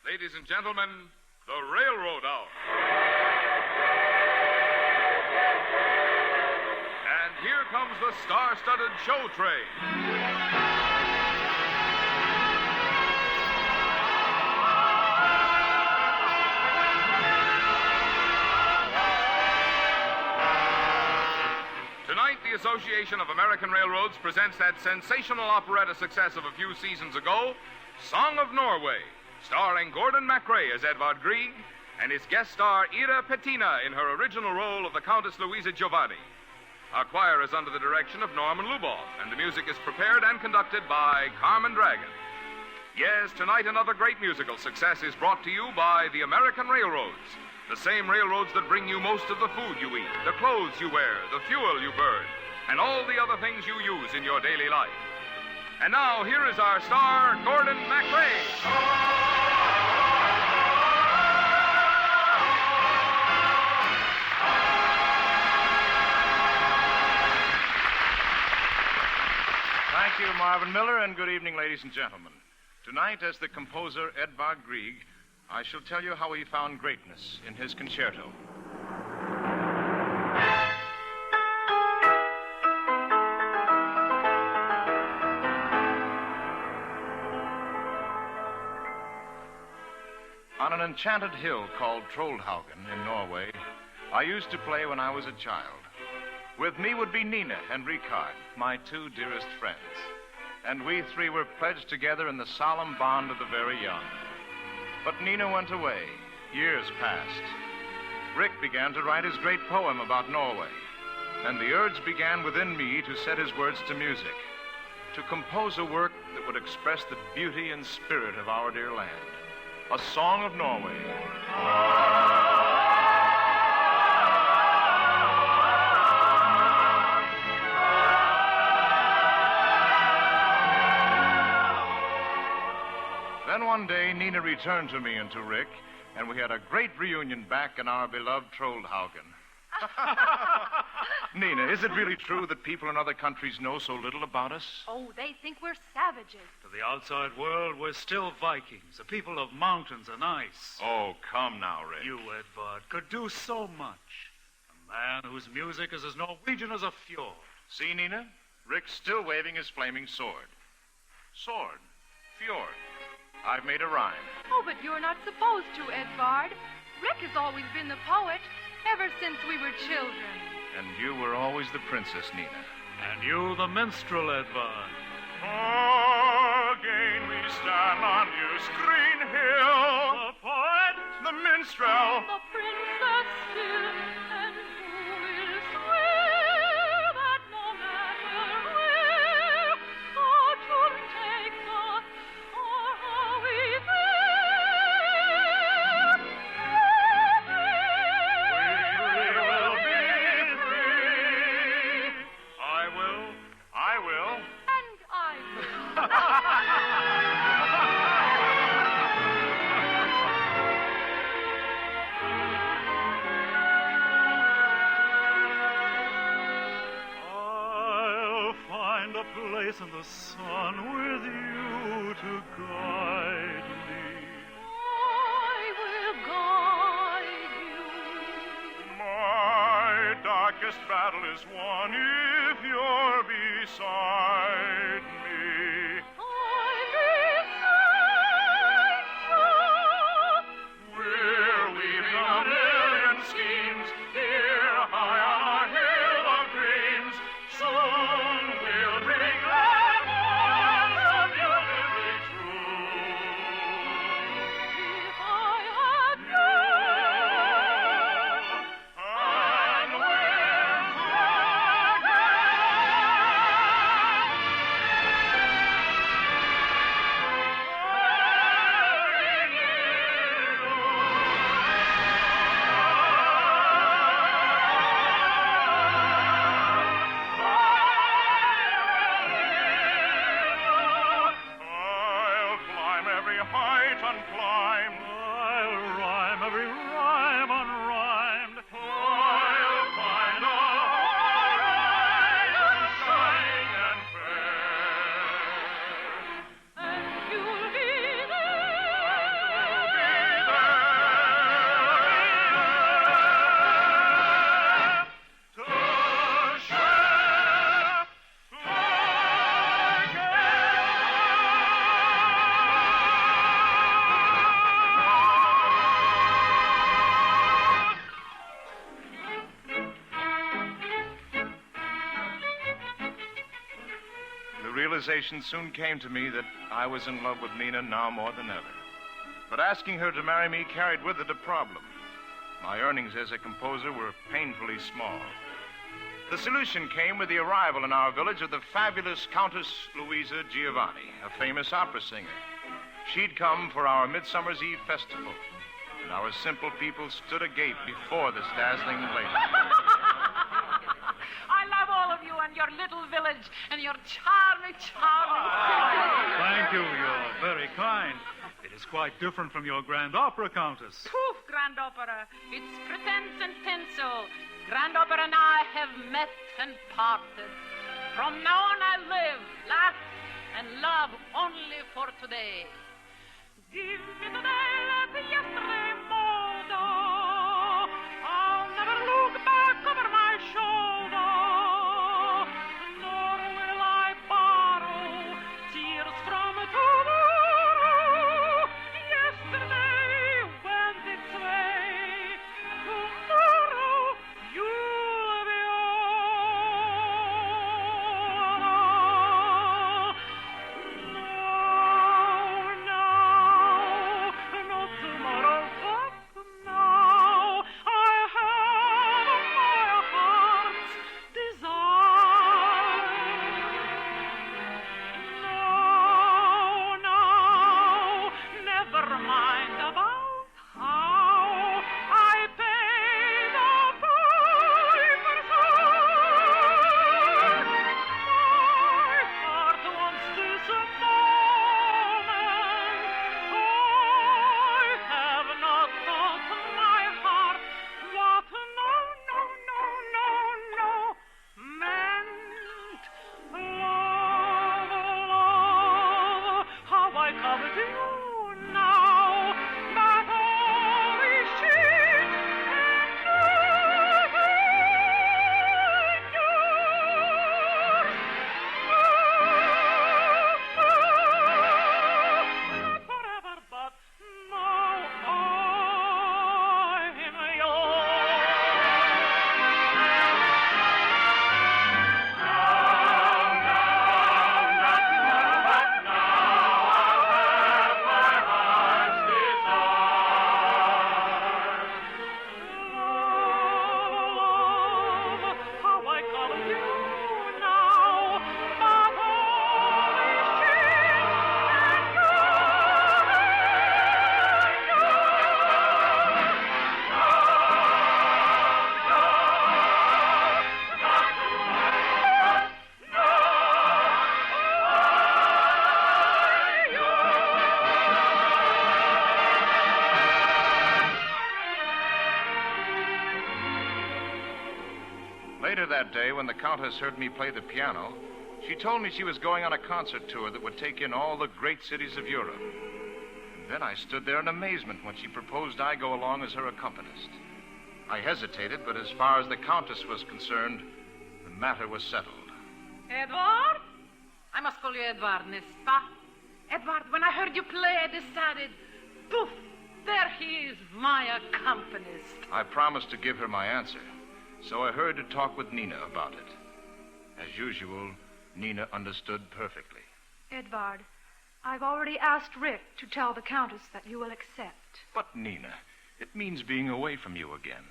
Ladies and gentlemen, the Railroad Hour. And here comes the star-studded show train. Tonight, the Association of American Railroads presents that sensational operetta success of a few seasons ago, Song of Norway, starring Gordon MacRae as Edvard Grieg and his guest star Ira Pettina in her original role of the Countess Louisa Giovanni. Our choir is under the direction of Norman Luboff, and the music is prepared and conducted by Carmen Dragon. Yes, tonight another great musical success is brought to you by the American Railroads. The same railroads that bring you most of the food you eat, the clothes you wear, the fuel you burn, and all the other things you use in your daily life. And now, here is our star, Gordon MacRae. Thank you, Marvin Miller, and good evening, ladies and gentlemen. Tonight, as the composer Edvard Grieg, I shall tell you how he found greatness in his concerto. On an enchanted hill called Trollhaugen in Norway, I used to play when I was a child. With me would be Nina and Ricard, my two dearest friends. And we three were pledged together in the solemn bond of the very young. But Nina went away. Years passed. Rick began to write his great poem about Norway. And the urge began within me to set his words to music, to compose a work that would express the beauty and spirit of our dear land. A Song of Norway. Then one day, Nina returned to me and to Rick, and we had a great reunion back in our beloved Trollhaugen. Nina, is it really true that people in other countries know so little about us? Oh, they think we're savages. To the outside world, we're still Vikings, a people of mountains and ice. Oh, come now, Rick. You, Edvard, could do so much. A man whose music is as Norwegian as a fjord. See, Nina? Rick's still waving his flaming sword. Sword. Fjord. I've made a rhyme. Oh, but you're not supposed to, Edvard. Rick has always been the poet, ever since we were children. And you were always the princess, Nina. And you, the minstrel, Edvard. Again we stand on New's green hill. The poet, the minstrel, the princess still, and who will swear that no matter where fortune takes us or how we fare, we will be free. I will. and I will. I'll find a place in the sun with you to guide me. I will guide you. My darkest battle is won if you're beside me. I'm beside you. We're weaving a million schemes here high on our hill of dreams. Soon we'll bring that one so beautifully true. If I had known, And we'll I'll climb every height unclimbed. I'll rhyme every rhyme unrhymed. I'll find a horizon shining and fair. and you'll be there. We'll be realization soon came to me that I was in love with Nina now more than ever. But asking her to marry me carried with it a problem. My earnings as a composer were painfully small. The solution came with the arrival in our village of the fabulous Countess Louisa Giovanni, a famous opera singer. She'd come for our Midsummer's Eve festival, and our simple people stood agape before this dazzling lady. I love all of you and your little village and your charming Thank you. You're very kind. It is quite different from your grand opera, Countess. Poof, grand opera. It's pretense and tinsel. Grand opera and I have met and parted. From now on I live, laugh, and love only for today. Give me today like yesterday modo. I'll never look back over my shoulder. Nor will I borrow tears from tomorrow. Yesterday went its way. Tomorrow you'll be all. Not tomorrow, but now. I have my heart's desire. No, never mind about how I pay the piper's hire. My heart wants this moment. I have not taught my heart what no meant. Love, how I covet you now, but all is shit and nothing yours. Not forever, but now I'm yours. Love, how I covet you now, but all is shit and Later that day, when the Countess heard me play the piano, she told me she was going on a concert tour that would take in all the great cities of Europe. And then I stood there in amazement when she proposed I go along as her accompanist. I hesitated, but as far as the Countess was concerned, the matter was settled. Edward? I must call you Edward, n'est-ce pas? Edward, when I heard you play, I decided, poof, there he is, my accompanist. I promised to give her my answer, so I hurried to talk with Nina about it. As usual, Nina understood perfectly. Edvard, I've already asked Rick to tell the Countess that you will accept. But, Nina, it means being away from you again.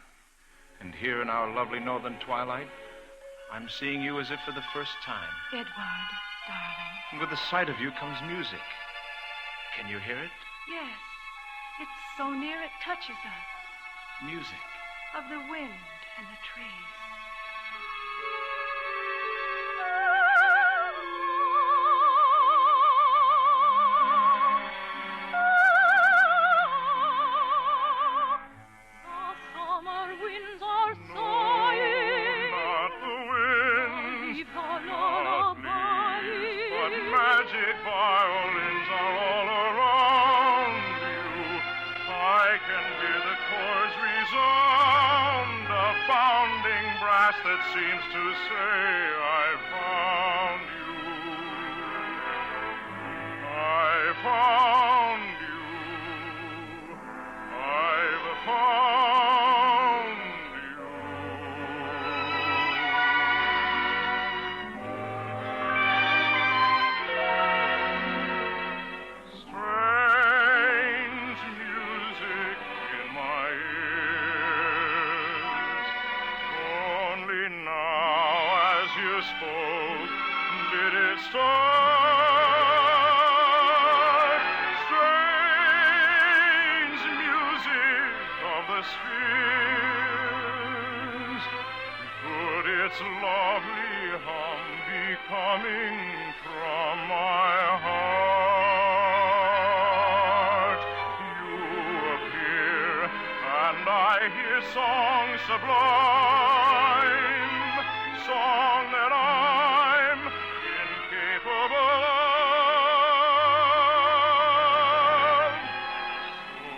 And here in our lovely northern twilight, I'm seeing you as if for the first time. Edvard, darling. And with the sight of you comes music. Can you hear it? Yes, it's so near it touches us. Music. Of the wind and the trees. Magic violins are all around you. I can hear the chords resound, a bounding brass that seems to say, I found you. I found you. I've found you. the spheres. Could its lovely hum be coming from my heart? You appear, and I hear song sublime, song that I'm incapable of. So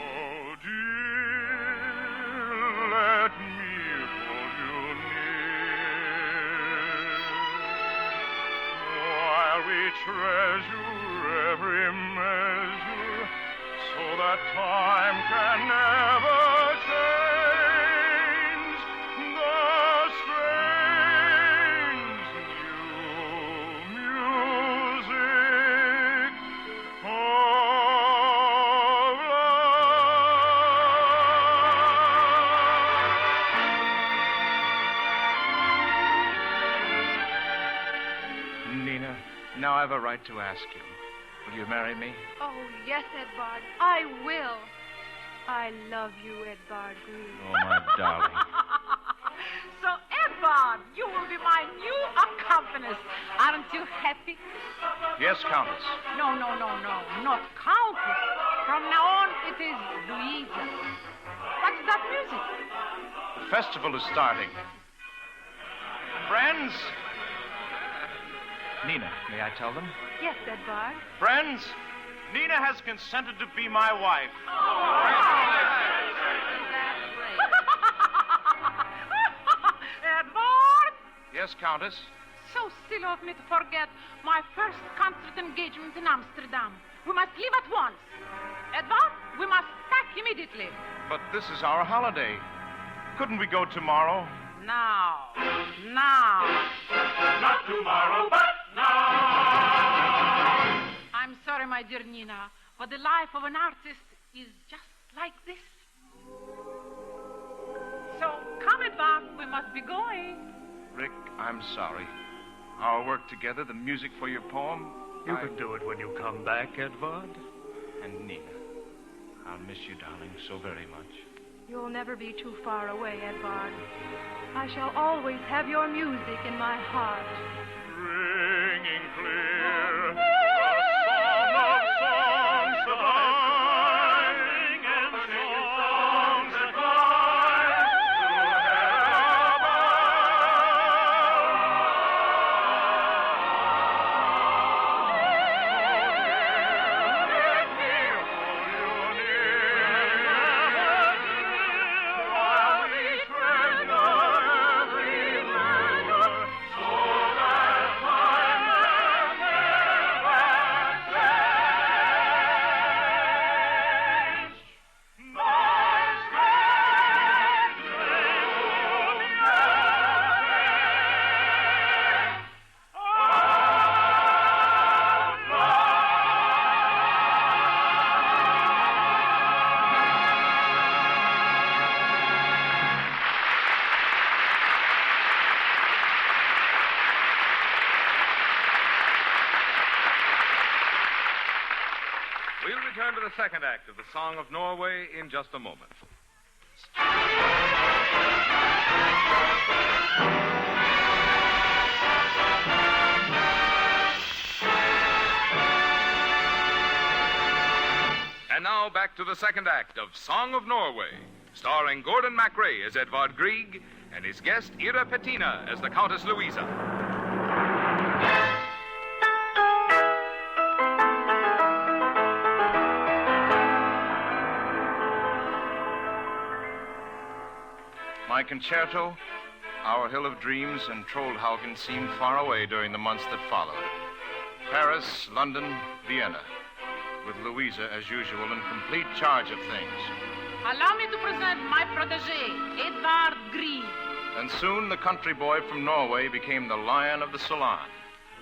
dear, let me hold you near, while we treasure every measure, so that time can never change the strange new music of love. Nina, now I have a right to ask you. Will you marry me? Oh, yes, Edvard, I will. I love you, Edvard Grieg. Oh, my darling. So, Edvard, you will be my new accompanist. Aren't you happy? Yes, Countess. No, not Countess. From now on, it is Louisa. What's that music? The festival is starting. Friends? Nina, may I tell them? Yes, Edvard. Friends, Nina has consented to be my wife. Edvard! Yes, Countess? So silly of me to forget my first concert engagement in Amsterdam. We must leave at once. Edvard, we must pack immediately. But this is our holiday. Couldn't we go tomorrow? Now. Not tomorrow, but now. I'm sorry, my dear Nina, but the life of an artist is just like this. So, come, Edvard, we must be going. Rick, I'm sorry. Our work together, the music for your poem. You can do it when you come back, Edvard. And Nina, I'll miss you, darling, so very much. You'll never be too far away, Edvard. I shall always have your music in my heart. Ringing clear, the song of songs sublime, and singing songs that fly to heaven above. Let me hold you near, while we treasure every measure, so that time can never change. My strange We'll return to the second act of the Song of Norway in just a moment. And now back to the second act of Song of Norway, starring Gordon MacRae as Edvard Grieg and his guest Ira Pettina as the Countess Louisa. My concerto, Our Hill of Dreams, and Trollhaugen seemed far away during the months that followed. Paris, London, Vienna, with Louisa, as usual, in complete charge of things. Allow me to present my protege, Edvard Grieg. And soon the country boy from Norway became the lion of the salon.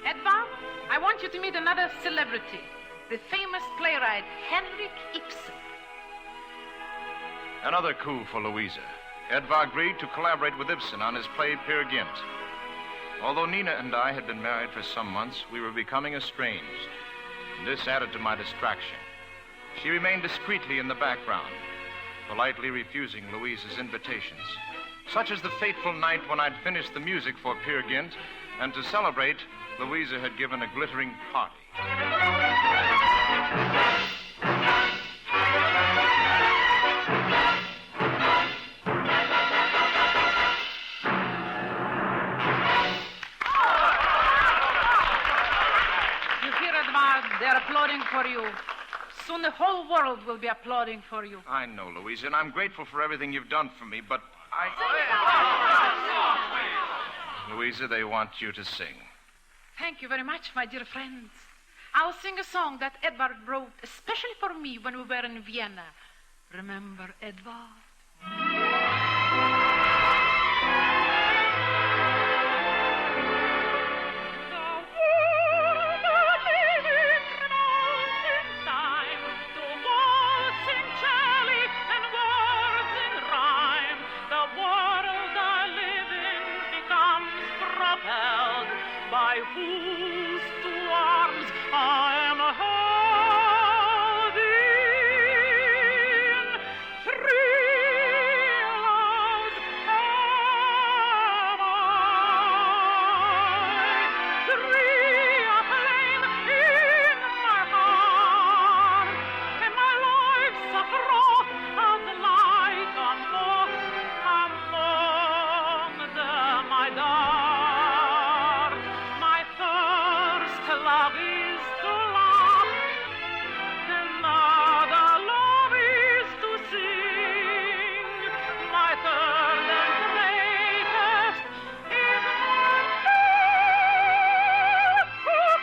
Edvard, I want you to meet another celebrity, the famous playwright Henrik Ibsen. Another coup for Louisa. Edvard agreed to collaborate with Ibsen on his play Peer Gynt. Although Nina and I had been married for some months, we were becoming estranged. And this added to my distraction. She remained discreetly in the background. politely refusing Louise's invitations. Such as the fateful night when I'd finished the music for Peer Gynt, and to celebrate, Louisa had given a glittering party. You hear, Edvard? They're applauding for you. Soon the whole world will be applauding for you. I know, Louisa, and I'm grateful for everything you've done for me, but Louisa, they want you to sing. Thank you very much, my dear friends. I'll sing a song that Edvard wrote especially for me when we were in Vienna. Remember, Edvard? By whose two arms I am held in three loves have I, three a flame in my heart, and my life's a froth as light among them I die. Love is to love, another love is to sing. My third and greatest is my love for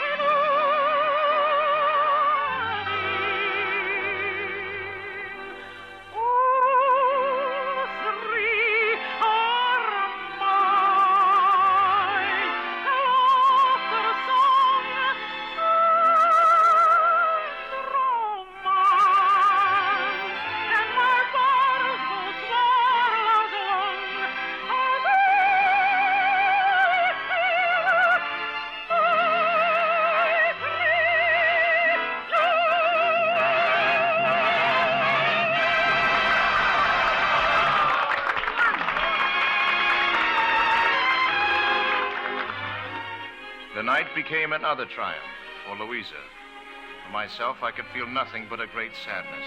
all three are mine. Laughter, song, The night became another triumph for Louisa. For myself, I could feel nothing but a great sadness.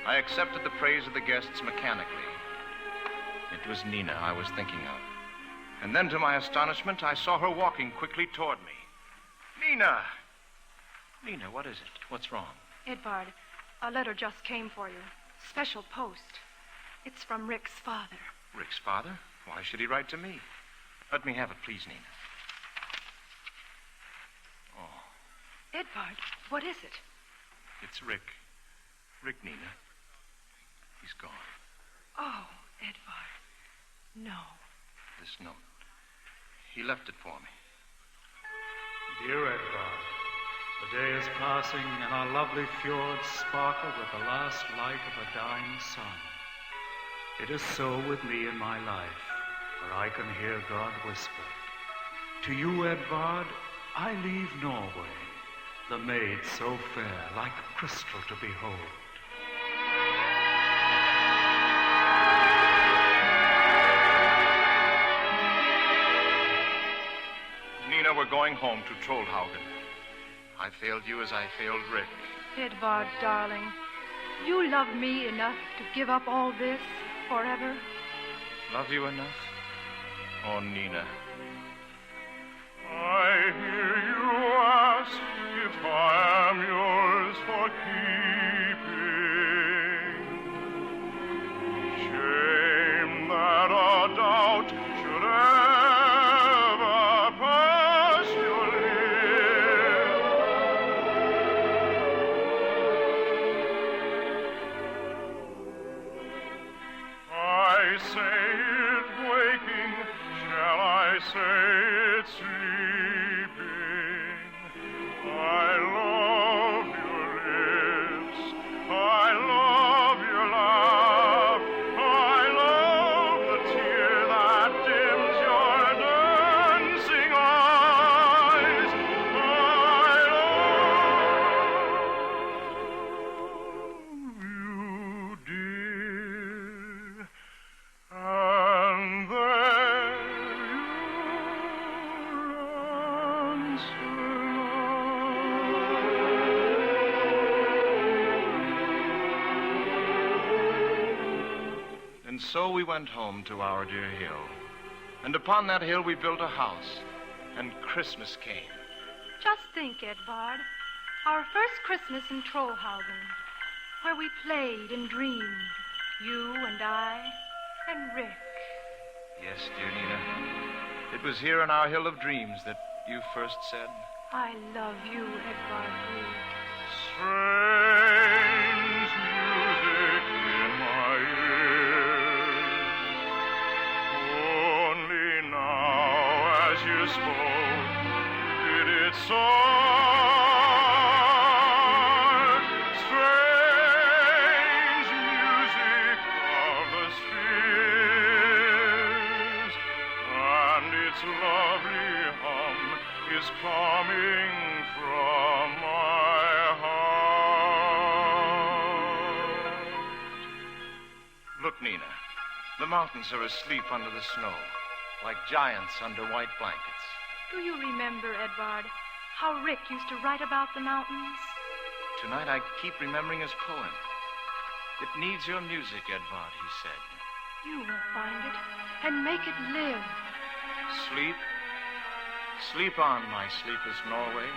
I accepted the praise of the guests mechanically. It was Nina I was thinking of. And then, to my astonishment, I saw her walking quickly toward me. Nina! Nina, what is it? What's wrong? Edvard, a letter just came for you. Special post. It's from Rick's father. Rick's father? Why should he write to me? Let me have it, please, Nina. Oh. Edvard, what is it? It's Rick. Rick, Nina. He's gone. Oh, Edvard. No. This note. He left it for me. Dear Edvard, the day is passing and our lovely fjords sparkle with the last light of a dying sun. It is so with me in my life, for I can hear God whisper, to you, Edvard, I leave Norway, the maid so fair, like crystal to behold. Nina, we're going home to Trollhaugen. I failed you as I failed Rick. Edvard, darling, you love me enough to give up all this forever? Love you enough? Oh, Nina. I hear you ask if I am yours for keeping. Shame that a doubt should ever pass your lips. I say it waking, shall I say it sleeping? I love your lips, I love your laugh, I love the tear that dims your dancing eyes. I love you, dear. And so we went home to our dear hill. And upon that hill we built a house. And Christmas came. Just think, Edvard. Our first Christmas in Trollhaugen, where we played and dreamed, you and I and Rick. Yes, dear Nina. It was here in our hill of dreams that you first said, I love you, Edvard Grieg. Strange music in my ears. Only now, as you spoke, did it start. Strange music of the spheres, and its lovely hum is coming from my heart. Look, Nina, the mountains are asleep under the snow, like giants under white blankets. Do you remember, Edvard, how Rick used to write about the mountains? Tonight I keep remembering his poem. It needs your music, Edvard, he said. You will find it and make it live. Sleep, sleep on, my sleepless Norway.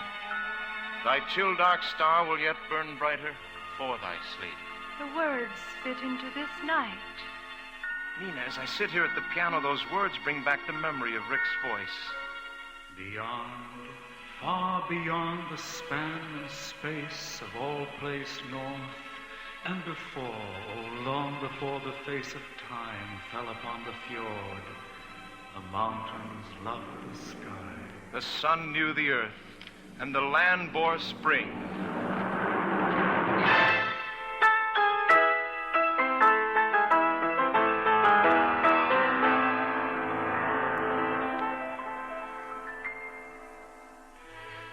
Thy chill dark star will yet burn brighter for thy sleep. The words fit into this night. Nina, as I sit here at the piano, those words bring back the memory of Rick's voice. Beyond, far beyond the span and space of all place north, and before, oh, long before the face of time fell upon the fjord, the mountains loved the sky. The sun knew the earth, and the land bore spring.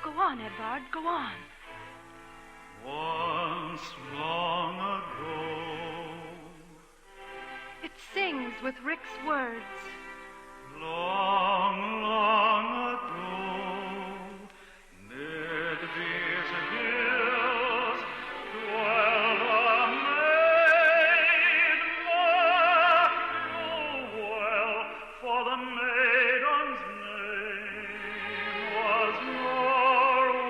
Go on, Edvard, go on. Once long ago. It sings with Rick's words. Long, long ago, mid these hills, dwelled a maid more. Oh, well, for the maiden's name was Norway.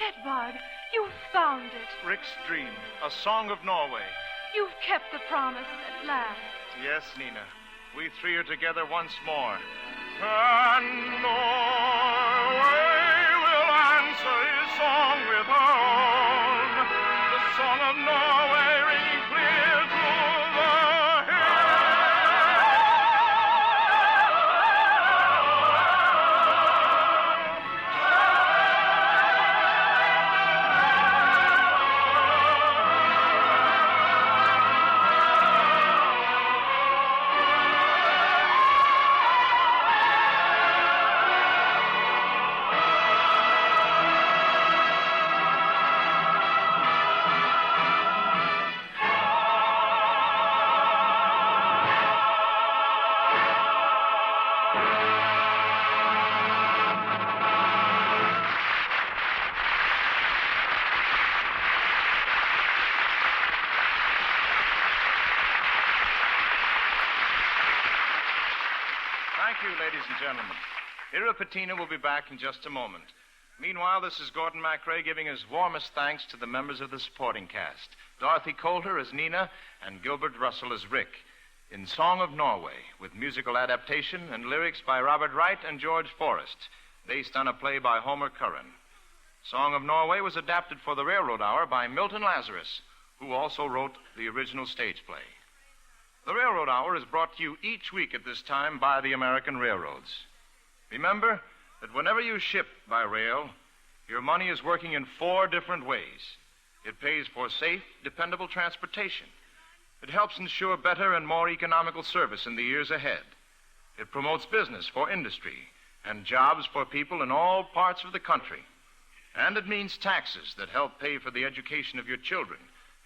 Edvard, you've found it. Rick's dream, a song of Norway. You've kept the promise at last. Yes, Nina, we three are together once more. And Norway will answer his song with her own, the song of Norway ringing clear through the Thank you, ladies and gentlemen. Irapatina will be back in just a moment. Meanwhile, this is Gordon MacRae giving his warmest thanks to the members of the supporting cast. Dorothy Coulter as Nina and Gilbert Russell as Rick in Song of Norway, with musical adaptation and lyrics by Robert Wright and George Forrest, based on a play by Homer Curran. Song of Norway was adapted for the Railroad Hour by Milton Lazarus, who also wrote the original stage play. The Railroad Hour is brought to you each week at this time by the American Railroads. Remember that whenever you ship by rail, your money is working in 4 different ways. It pays for safe, dependable transportation. It helps ensure better and more economical service in the years ahead. It promotes business for industry and jobs for people in all parts of the country. And it means taxes that help pay for the education of your children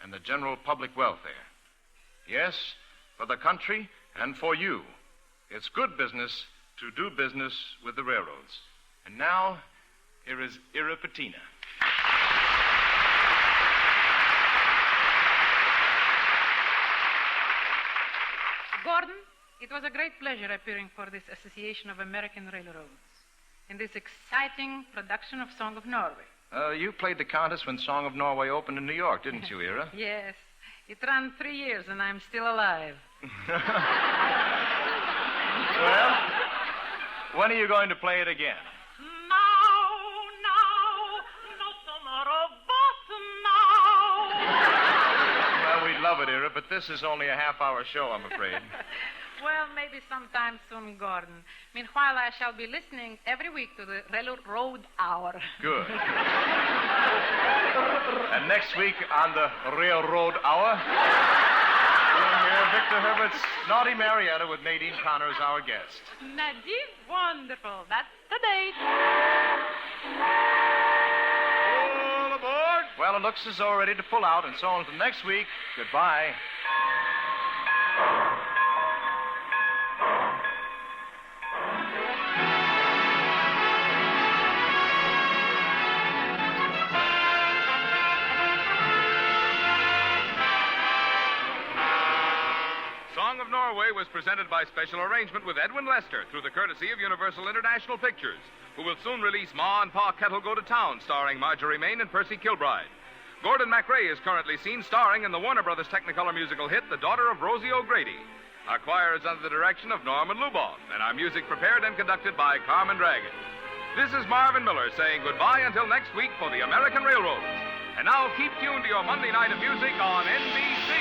and the general public welfare. Yes, for the country and for you. It's good business to do business with the railroads. And now, here is Ira Patina. Gordon, it was a great pleasure appearing for this Association of American Railroads in this exciting production of Song of Norway. You played the contest when Song of Norway opened in New York, didn't you, Ira? Yes. It ran 3 years, and I'm still alive. Well, when are you going to play it again? Now, not tomorrow, but now. Well, we'd love it, Ira, but this is only a half-hour show, I'm afraid. Well, maybe sometime soon, Gordon. Meanwhile, I shall be listening every week to the Railroad Hour. Good. And next week on the Railroad Hour, we'll hear Victor Herbert's Naughty Marietta with Nadine Connor as our guest. Nadine, wonderful. That's the date. All aboard. Well, it looks as though we're ready to pull out, and so until next week, goodbye. Song of Norway was presented by special arrangement with Edwin Lester through the courtesy of Universal International Pictures, who will soon release Ma and Pa Kettle Go to Town, starring Marjorie Main and Percy Kilbride. Gordon MacRae is currently seen starring in the Warner Brothers Technicolor musical hit, The Daughter of Rosie O'Grady. Our choir is under the direction of Norman Luboff, and our music prepared and conducted by Carmen Dragon. This is Marvin Miller saying goodbye until next week for the American Railroads. And now keep tuned to your Monday night of music on NBC.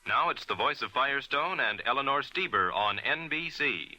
Now it's the voice of Firestone and Eleanor Steber on NBC.